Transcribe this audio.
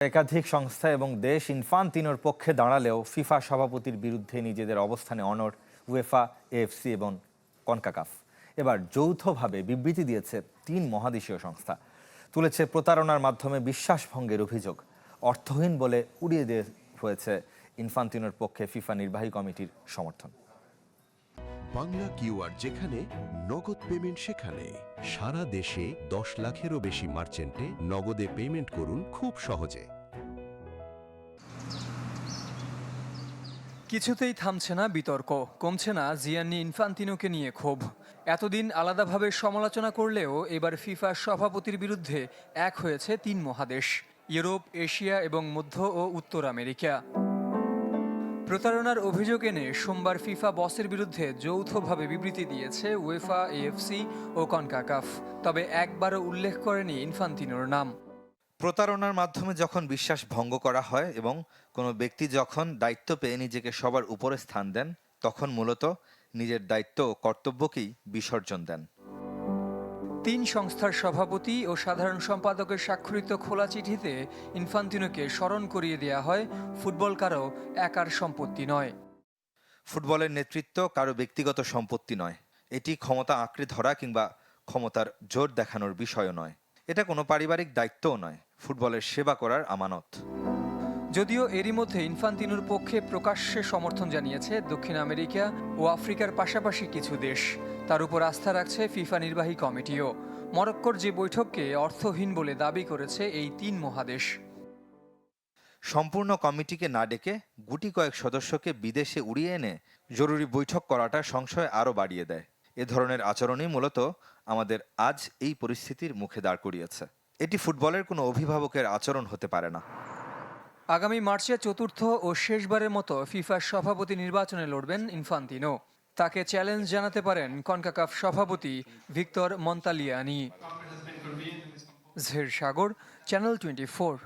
একাধিক সংস্থা এবং দেশ ইনফান্তিনোর পক্ষে দাঁড়ালেও ফিফা সভাপতির বিরুদ্ধে নিজেদের অবস্থানে অনড় উয়েফা, এএফসি এবং কনকাকাফ। এবার যৌথভাবে বিবৃতি দিয়েছে 3 মহাদেশীয় সংস্থা। তুলেছে প্রতারণার মাধ্যমে বিশ্বাসভঙ্গের অভিযোগ। অর্থহীন বলে উড়িয়ে দিয়ে হয়েছে ইনফান্তিনোর পক্ষে ফিফা নির্বাহী কমিটির সমর্থন। বাংলা কিউআর যেখানে নগদ পেমেন্ট সেখানে সারা দেশে 10 লাখেরও বেশি মার্চেন্টে নগদে পেমেন্ট করুন খুব সহজে। কিছুতেই থামছে না বিতর্ক, কমছে না জিয়ান্নি ইনফান্তিনোকে নিয়ে ক্ষোভ। এতদিন আলাদাভাবে সমালোচনা করলেও এবার ফিফা সভাপতির বিরুদ্ধে এক হয়েছে 3 মহাদেশ, ইউরোপ, এশিয়া এবং মধ্য ও উত্তর আমেরিকা। প্রতারণার অভিযোগ এনে সোমবার ফিফা বসের বিরুদ্ধে যৌথভাবে বিবৃতি দিয়েছে উয়েফা, এএফসি ও কনকাকাফ। তবে একবারও উল্লেখ করেনি ইনফান্তিনোর নাম। প্রতারণার মাধ্যমে যখন বিশ্বাস ভঙ্গ করা হয় এবং কোনো ব্যক্তি যখন দায়িত্ব পেয়ে নিজেকে সবার উপরে স্থান দেন, তখন মূলত নিজের দায়িত্ব ও কর্তব্যকেই বিসর্জন দেন। 3 সংস্থার সভাপতি ও সাধারণ সম্পাদকের স্বাক্ষরিত খোলা চিঠিতে ইনফান্তিনোকে স্মরণ করিয়ে দেওয়া হয় ফুটবল কারো একার সম্পত্তি নয়। ফুটবলের নেতৃত্ব কারো ব্যক্তিগত সম্পত্তি নয়। এটি ক্ষমতা আঁকড়ে ধরা কিংবা ক্ষমতার জোর দেখানোর বিষয়ও নয়। এটা কোনো পারিবারিক দায়িত্বও নয়, ফুটবলের সেবা করার আমানত। যদিও এরই মধ্যে ইনফান্তিনোর পক্ষে প্রকাশ্যে সমর্থন জানিয়েছে দক্ষিণ আমেরিকা ও আফ্রিকার পাশাপাশি কিছু দেশ। তার উপর আস্থা রাখছে ফিফা নির্বাহী কমিটিও। মরক্কোর যে বৈঠককে অর্থহীন বলে দাবি করেছে এই 3 মহাদেশ। সম্পূর্ণ কমিটিকে না ডেকে গুটি কয়েক সদস্যকে বিদেশে উড়িয়ে এনে জরুরি বৈঠক করাটা সংশয় আরও বাড়িয়ে দেয়। এ ধরনের আচরণই মূলত আমাদের আজ এই পরিস্থিতির মুখে দাঁড় করিয়েছে। এটি ফুটবলের কোনো অভিভাবকের আচরণ হতে পারে না। আগামী মার্চে চতুর্থ ও শেষবারের মতো ফিফার সভাপতি নির্বাচনে লড়বেন ইনফান্তিনো। তাকে চ্যালেঞ্জ জানাতে পারেন কনকাকাফ সভাপতি ভিক্তর মন্তালিয়ানি। জহির সাগর, চ্যানেল 24।